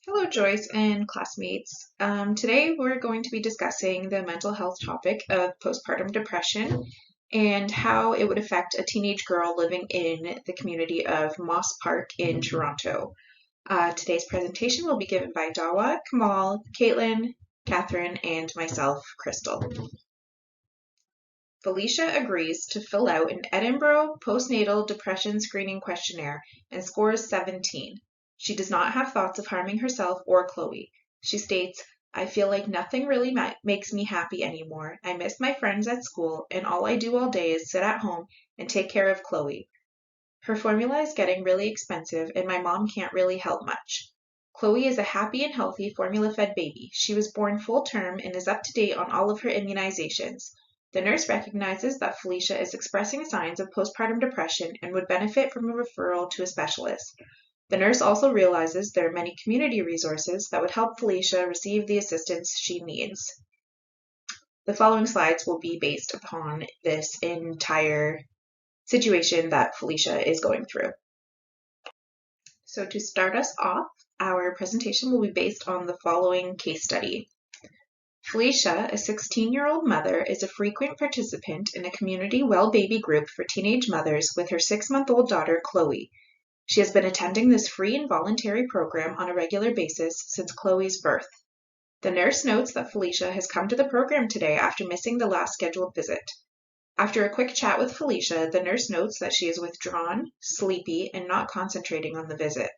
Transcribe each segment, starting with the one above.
Hello, Joyce and classmates. Today we're going to be discussing the mental health topic of postpartum depression and how it would affect a teenage girl living in the community of Moss Park in Toronto. Today's presentation will be given by Dawa, Kamal, Caitlin, Catherine, and myself, Crystal. Felicia agrees to fill out an Edinburgh postnatal depression screening questionnaire and scores 17. She does not have thoughts of harming herself or Chloe. She states, I feel like nothing really makes me happy anymore. I miss my friends at school, and all I do all day is sit at home and take care of Chloe. Her formula is getting really expensive, and my mom can't really help much. Chloe is a happy and healthy formula-fed baby. She was born full term and is up to date on all of her immunizations. The nurse recognizes that Felicia is expressing signs of postpartum depression and would benefit from a referral to a specialist. The nurse also realizes there are many community resources that would help Felicia receive the assistance she needs. The following slides will be based upon this entire situation that Felicia is going through. So to start us off, our presentation will be based on the following case study. Felicia, a 16-year-old mother, is a frequent participant in a community well baby group for teenage mothers with her 6-month-old daughter, Chloe. She has been attending this free and voluntary program on a regular basis since Chloe's birth. The nurse notes that Felicia has come to the program today after missing the last scheduled visit. After a quick chat with Felicia, the nurse notes that she is withdrawn, sleepy, and not concentrating on the visit.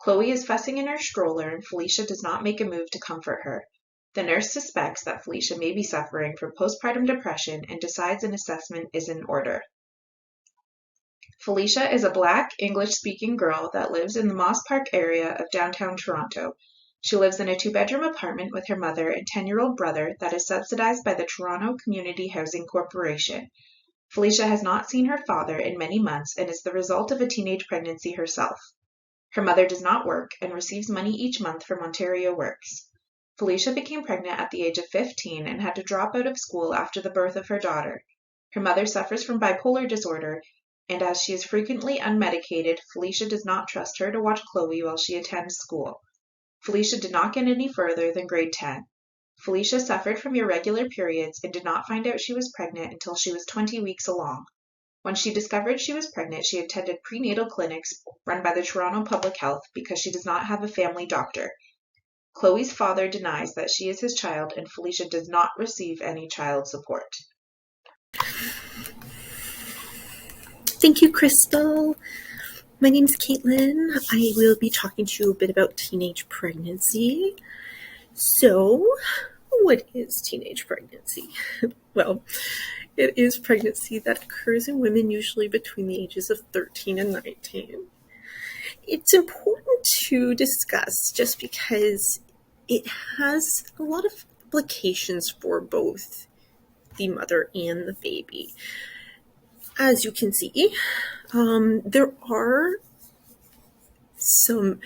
Chloe is fussing in her stroller, and Felicia does not make a move to comfort her. The nurse suspects that Felicia may be suffering from postpartum depression and decides an assessment is in order. Felicia is a Black, English-speaking girl that lives in the Moss Park area of downtown Toronto. She lives in a 2-bedroom apartment with her mother and 10-year-old brother that is subsidized by the Toronto Community Housing Corporation. Felicia has not seen her father in many months and is the result of a teenage pregnancy herself. Her mother does not work and receives money each month from Ontario Works. Felicia became pregnant at the age of 15 and had to drop out of school after the birth of her daughter. Her mother suffers from bipolar disorder, and as she is frequently unmedicated, Felicia does not trust her to watch Chloe while she attends school. Felicia did not get any further than grade 10. Felicia suffered from irregular periods and did not find out she was pregnant until she was 20 weeks along. When she discovered she was pregnant, she attended prenatal clinics run by the Toronto Public Health because she does not have a family doctor. Chloe's father denies that she is his child, and Felicia does not receive any child support. Thank you, Crystal. My name is Caitlin. I will be talking to you a bit about teenage pregnancy. So, what is teenage pregnancy? Well, it is pregnancy that occurs in women usually between the ages of 13 and 19. It's important to discuss just because it has a lot of implications for both the mother and the baby. As you can see, there are some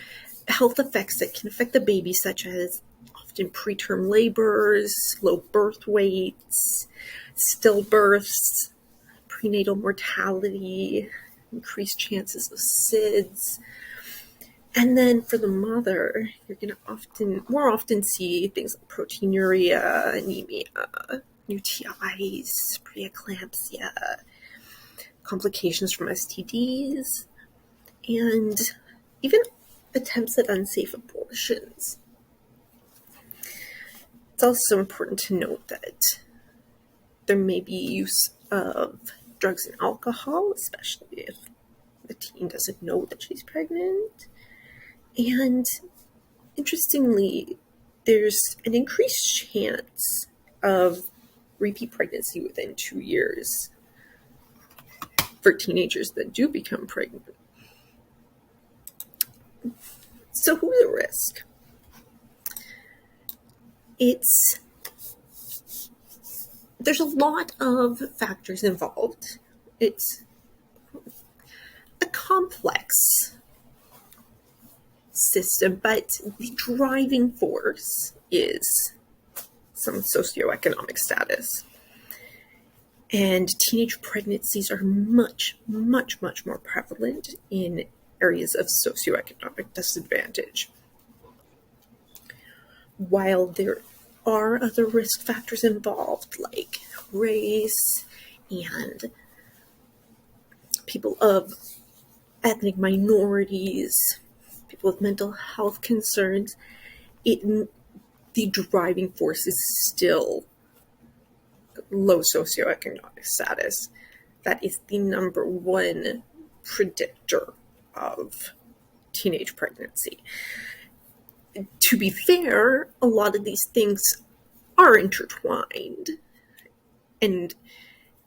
health effects that can affect the baby, such as often preterm labors, low birth weights, stillbirths, prenatal mortality, increased chances of SIDS. And then for the mother, you're going to more often see things like proteinuria, anemia, UTIs, preeclampsia, complications from STDs, and even attempts at unsafe abortions. It's also important to note that there may be use of drugs and alcohol, especially if the teen doesn't know that she's pregnant. And interestingly, there's an increased chance of repeat pregnancy within 2 years for teenagers that do become pregnant. So who's at risk? There's a lot of factors involved. It's a complex system, but the driving force is some socioeconomic status. And teenage pregnancies are much, much, much more prevalent in areas of socioeconomic disadvantage. while there are other risk factors involved, like race and people of ethnic minorities, people with mental health concerns, the driving force is still low socioeconomic status. That is the number one predictor of teenage pregnancy. To be fair, a lot of these things are intertwined and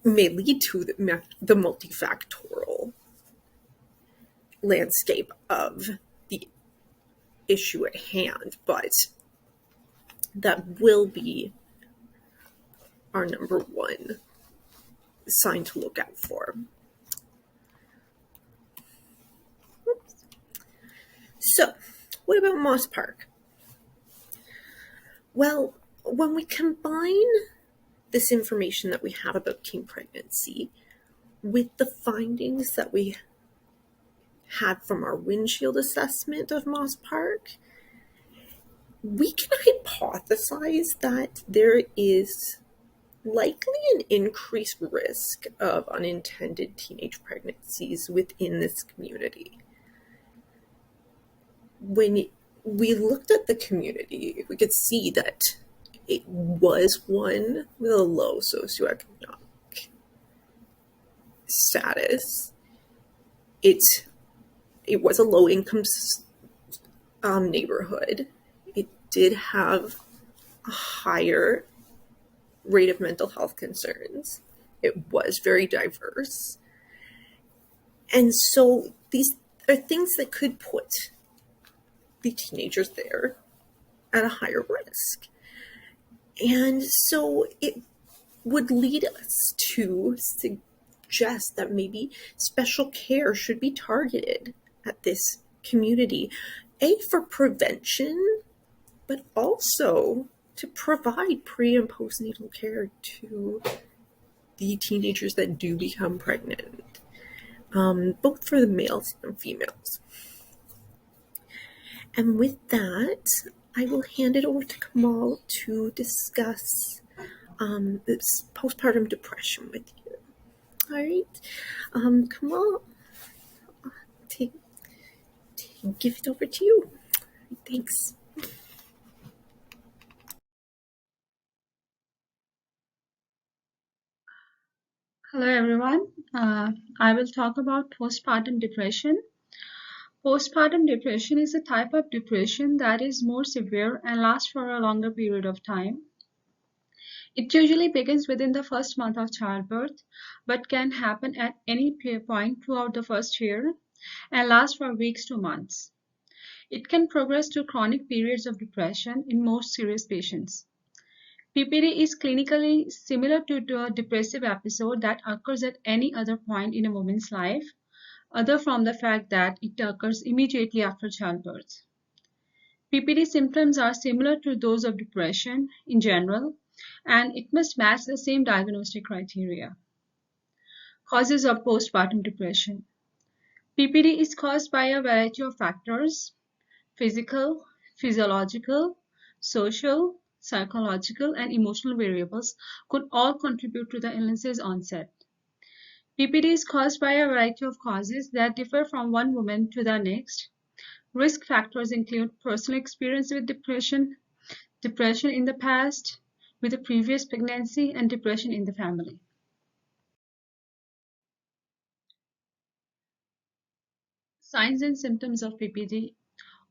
may lead to the multifactorial landscape of the issue at hand, but that will be our number one sign to look out for. So, what about Moss Park? Well, when we combine this information that we have about teen pregnancy with the findings that we had from our windshield assessment of Moss Park, we can hypothesize that there is likely an increased risk of unintended teenage pregnancies within this community. When we looked at the community, we could see that it was one with a low socioeconomic status. It was a low-income neighborhood. It did have a higher rate of mental health concerns. It was very diverse. And so these are things that could put the teenagers there at a higher risk. And so it would lead us to suggest that maybe special care should be targeted at this community, for prevention, but also to provide pre- and postnatal care to the teenagers that do become pregnant, both for the males and females. And with that, I will hand it over to Kamal to discuss this postpartum depression with you. All right, Kamal, give it over to you. Thanks. Hello everyone. I will talk about postpartum depression. Postpartum depression is a type of depression that is more severe and lasts for a longer period of time. It usually begins within the first month of childbirth, but can happen at any point throughout the first year and last for weeks to months. It can progress to chronic periods of depression in most serious patients. PPD is clinically similar to a depressive episode that occurs at any other point in a woman's life, other from the fact that it occurs immediately after childbirth. PPD symptoms are similar to those of depression in general, and it must match the same diagnostic criteria. Causes of postpartum depression. PPD is caused by a variety of factors: physical, physiological, social, psychological, and emotional variables could all contribute to the illness's onset. PPD is caused by a variety of causes that differ from one woman to the next. Risk factors include personal experience with depression, depression in the past, with a previous pregnancy, and depression in the family. Signs and symptoms of PPD.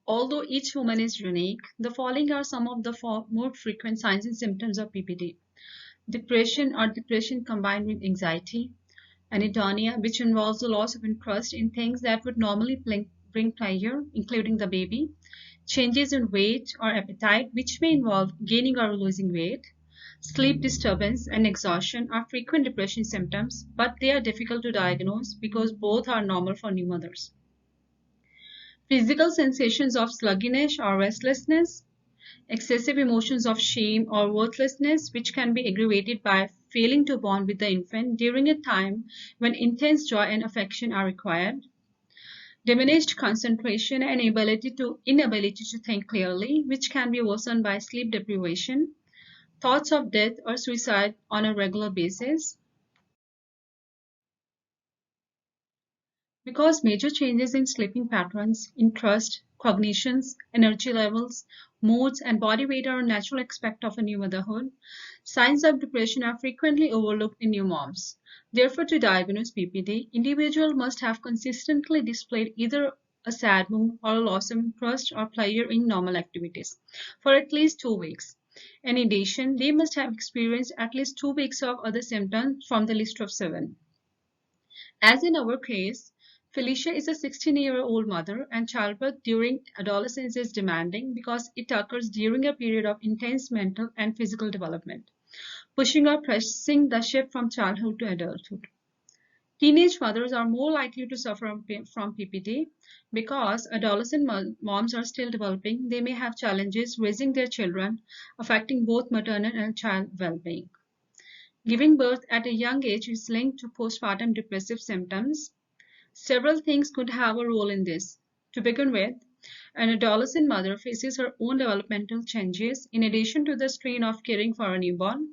Although each woman is unique, the following are some of the more frequent signs and symptoms of PPD. Depression or depression combined with anxiety. Anhedonia, which involves the loss of interest in things that would normally bring pleasure, including the baby. Changes in weight or appetite, which may involve gaining or losing weight. Sleep disturbance and exhaustion are frequent depression symptoms, but they are difficult to diagnose because both are normal for new mothers. Physical sensations of sluggishness or restlessness, excessive emotions of shame or worthlessness, which can be aggravated by failing to bond with the infant during a time when intense joy and affection are required. diminished concentration and inability to think clearly, which can be worsened by sleep deprivation, thoughts of death or suicide on a regular basis. Because major changes in sleeping patterns, interest, cognitions, energy levels, moods, and body weight are a natural aspect of a new motherhood, signs of depression are frequently overlooked in new moms. Therefore, to diagnose PPD, individual must have consistently displayed either a sad mood or a loss of interest or pleasure in normal activities for at least 2 weeks. In addition, they must have experienced at least 2 weeks of other symptoms from the list of 7. As in our case, Felicia is a 16-year-old mother, and childbirth during adolescence is demanding because it occurs during a period of intense mental and physical development, pushing or pressing the shift from childhood to adulthood. Teenage mothers are more likely to suffer from PPD because adolescent moms are still developing. They may have challenges raising their children, affecting both maternal and child well-being. Giving birth at a young age is linked to postpartum depressive symptoms. Several things could have a role in this. To begin with, an adolescent mother faces her own developmental changes in addition to the strain of caring for a newborn.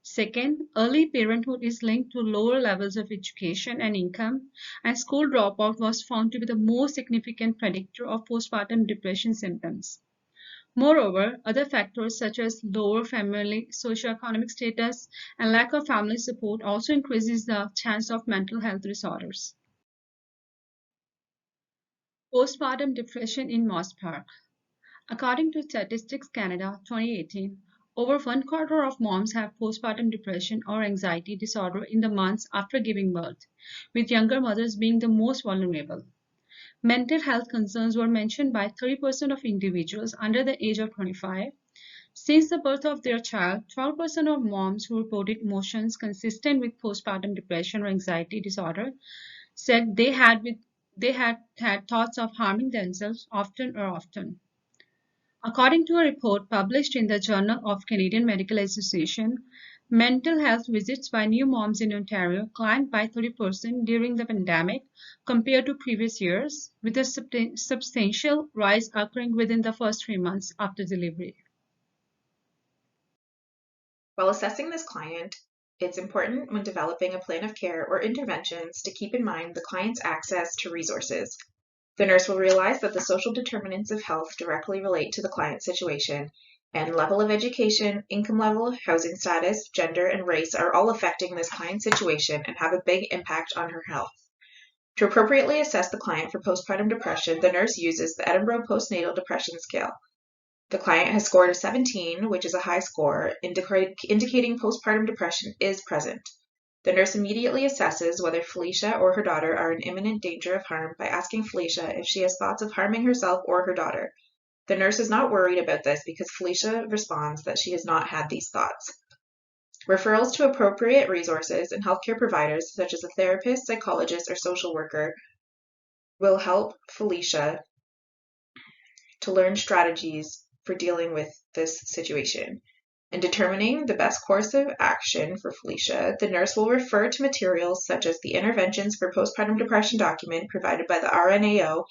Second, early parenthood is linked to lower levels of education and income, and school dropout was found to be the most significant predictor of postpartum depression symptoms. Moreover, other factors such as lower family socioeconomic status and lack of family support also increases the chance of mental health disorders. Postpartum depression in Moss Park. According to Statistics Canada 2018, over one quarter of moms have postpartum depression or anxiety disorder in the months after giving birth, with younger mothers being the most vulnerable. Mental health concerns were mentioned by 30% of individuals under the age of 25. Since the birth of their child, 12% of moms who reported emotions consistent with postpartum depression or anxiety disorder said they had had thoughts of harming themselves often. According to a report published in the Journal of Canadian Medical Association, mental health visits by new moms in Ontario climbed by 30% during the pandemic compared to previous years, with a substantial rise occurring within the first 3 months after delivery. While assessing this client, it's important when developing a plan of care or interventions to keep in mind the client's access to resources. The nurse will realize that the social determinants of health directly relate to the client's situation, and level of education, income level, housing status, gender, and race are all affecting this client's situation and have a big impact on her health. To appropriately assess the client for postpartum depression, the nurse uses the Edinburgh Postnatal Depression Scale. The client has scored a 17, which is a high score, indicating postpartum depression is present. The nurse immediately assesses whether Felicia or her daughter are in imminent danger of harm by asking Felicia if she has thoughts of harming herself or her daughter. The nurse is not worried about this because Felicia responds that she has not had these thoughts. Referrals to appropriate resources and healthcare providers, such as a therapist, psychologist, or social worker, will help Felicia to learn strategies for dealing with this situation. In determining the best course of action for Felicia, the nurse will refer to materials such as the Interventions for Postpartum Depression document provided by the RNAO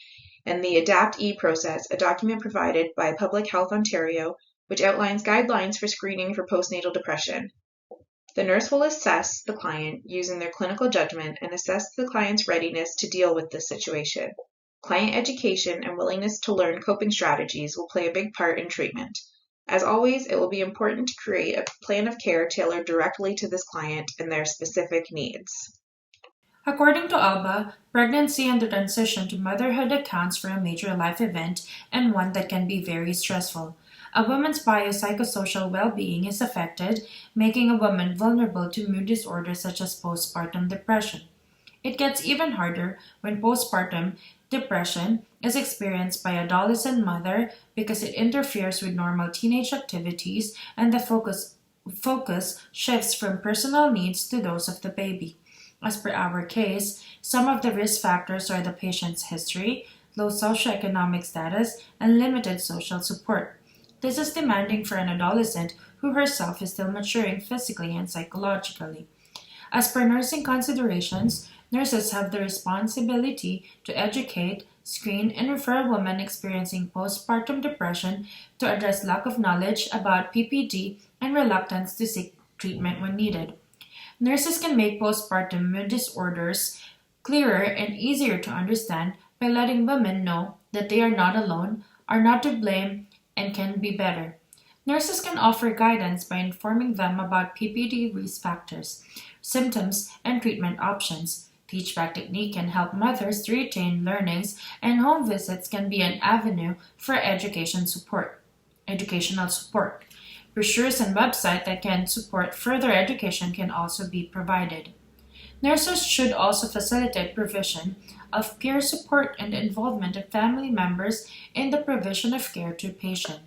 and the ADAPT-E process, a document provided by Public Health Ontario, which outlines guidelines for screening for postnatal depression. The nurse will assess the client using their clinical judgment and assess the client's readiness to deal with this situation. Client education and willingness to learn coping strategies will play a big part in treatment. As always, it will be important to create a plan of care tailored directly to this client and their specific needs. According to Alba, pregnancy and the transition to motherhood accounts for a major life event and one that can be very stressful. A woman's biopsychosocial well-being is affected, making a woman vulnerable to mood disorders such as postpartum depression. It gets even harder when postpartum depression is experienced by an adolescent mother because it interferes with normal teenage activities and the focus shifts from personal needs to those of the baby. As per our case, some of the risk factors are the patient's history, low socioeconomic status, and limited social support. This is demanding for an adolescent who herself is still maturing physically and psychologically. As per nursing considerations, nurses have the responsibility to educate, screen, and refer women experiencing postpartum depression to address lack of knowledge about PPD and reluctance to seek treatment when needed. Nurses can make postpartum mood disorders clearer and easier to understand by letting women know that they are not alone, are not to blame, and can be better. Nurses can offer guidance by informing them about PPD risk factors, symptoms, and treatment options. Teach-back technique can help mothers to retain learnings, and home visits can be an avenue for educational support. Brochures and websites that can support further education can also be provided. Nurses should also facilitate provision of peer support and the involvement of family members in the provision of care to patient.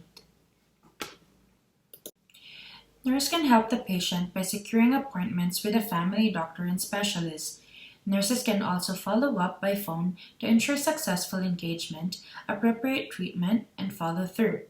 Nurse can help the patient by securing appointments with a family doctor and specialist. Nurses can also follow up by phone to ensure successful engagement, appropriate treatment, and follow through.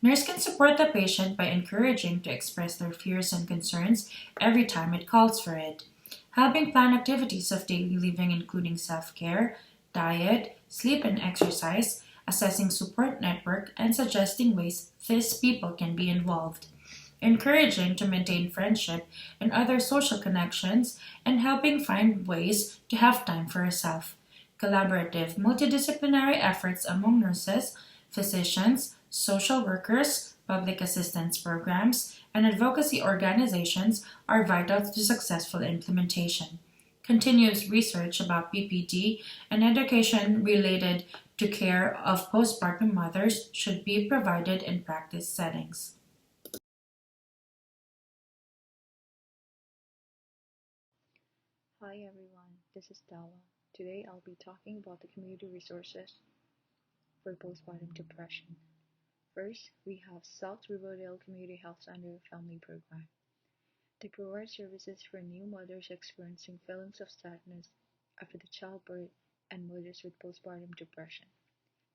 Nurse can support the patient by encouraging to express their fears and concerns every time it calls for it. Helping plan activities of daily living including self-care, diet, sleep and exercise, assessing support network, and suggesting ways these people can be involved. Encouraging to maintain friendship and other social connections, and helping find ways to have time for herself. Collaborative, multidisciplinary efforts among nurses, physicians, social workers, public assistance programs, and advocacy organizations are vital to successful implementation. Continuous research about PPD and education related to care of postpartum mothers should be provided in practice settings. Hi everyone, this is Dala. Today I'll be talking about the community resources for postpartum depression. First, we have South Riverdale Community Health Center Family Program. They provide services for new mothers experiencing feelings of sadness after the childbirth and mothers with postpartum depression.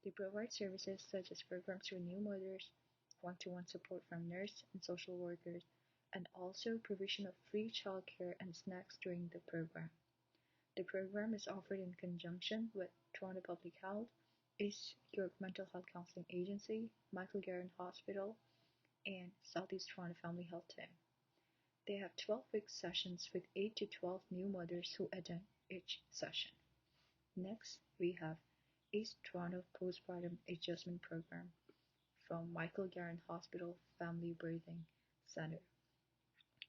They provide services such as programs for new mothers, one-to-one support from nurse and social workers, and also provision of free childcare and snacks during the program. The program is offered in conjunction with Toronto Public Health, East York Mental Health Counseling Agency, Michael Garron Hospital, and Southeast Toronto Family Health Team. They have 12-week sessions with 8 to 12 new mothers who attend each session. Next, we have East Toronto Postpartum Adjustment Program from Michael Garron Hospital Family Birthing Center.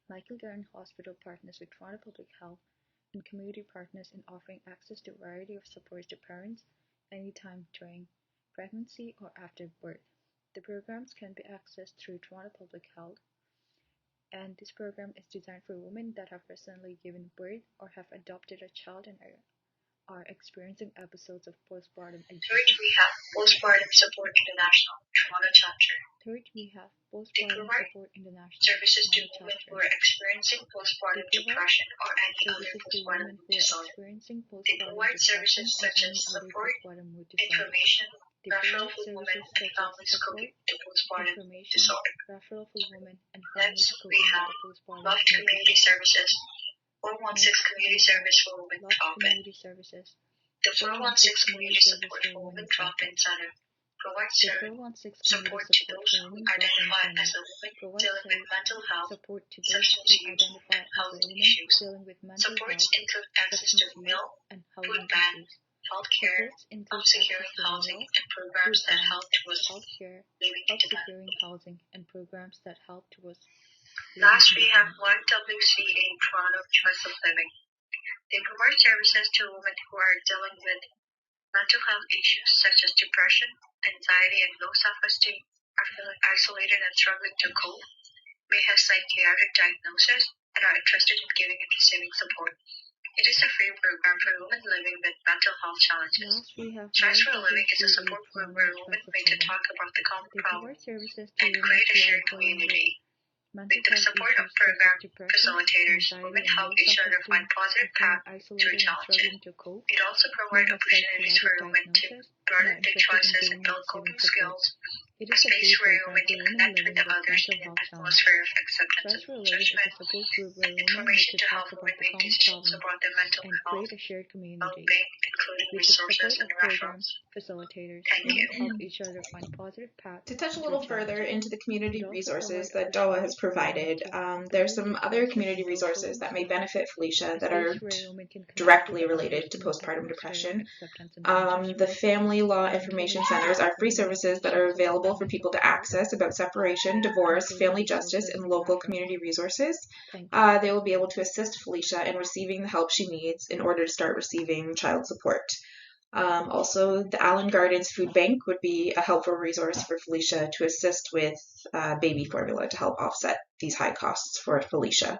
Michael Garron Hospital partners with Toronto Public Health and community partners in offering access to a variety of supports to parents anytime during pregnancy or after birth. The programs can be accessed through Toronto Public Health, and this program is designed for women that have recently given birth or have adopted a child and are experiencing episodes of postpartum anxiety. Third, we have Postpartum Support International, Toronto chapter. Third, we have Postpartum Support International, Services to Toronto women chapter. who are experiencing postpartum They provide depression or any other services to postpartum women mood who are disorder. experiencing They postpartum provide depression services or such as any other support, postpartum mood disorder. information, They referral provide for women services and such as families support, coping with the postpartum information, disorder. referral for women and Next, families we coping have with the postpartum Love mood Community disorder. Services, 416 Community Service for Women Love Drop-In. Community Services. The 416 Community Support for Women Drop-In Center provides The 416 support Community to those Support who for Women Drop-In identify Center as a woman provides dealing with mental health, support to those substance who use, identify and as a housing woman issues. dealing with mental Supports health, include access to substance use, meal, and food housing bank, issues. healthcare, Supports include help access securing to housing, meal, and programs food that bank, help towards healthcare, living help independently. securing housing, and programs that help towards living Last, we have independently. 1WCA Toronto Choice of Living. They provide services to women who are dealing with mental health issues such as depression, anxiety, and low self-esteem, are feeling isolated and struggling to cope, may have psychiatric diagnosis, and are interested in giving and receiving support. It is a free program for women living with mental health challenges. Last, we have Choice for Living is a 1WCA support group Toronto where women Choice of meet to Living. talk about the common They problems provide services to and women create a who are shared dealing with community. mental With the health support of issues such as program depression, facilitators, anxiety, women and help low each other self-esteem, find positive are feeling paths through isolated and challenges. struggling to cope, It also may provides have opportunities for psychiatric women to diagnosis, and broaden are their interested in choices and giving and build receiving coping support. skills, It a is a space free where program women for can women connect with living the with others mental in an health atmosphere challenges. of acceptance Choice and for Living is judgment, a support group where and women meet information to to talk help about women the make common decisions problems about their mental and health, create a shared community. well-being, including finding With the resources support and of program referrals. facilitators, Thank we you. can help each other find positive paths To touch a through little further challenges. into the community It also resources provides that DOA has opportunities for women provided, to there's improve some their other self-esteem community and resources that may self-worth. benefit Felicia A that space are where women can connect directly with related others to and postpartum foster depression. acceptance and mentorship. The family law The information information centers are free community services that are sections of available for mental people to health, access about separation, divorce, including family justice, resources and and local referrals. community resources. Thank you. They will be able to assist Felicia in receiving the help she needs in order to start receiving child support. Also, the Allen Gardens Food Bank would be a helpful resource for Felicia to assist with baby formula to help offset these high costs for Felicia.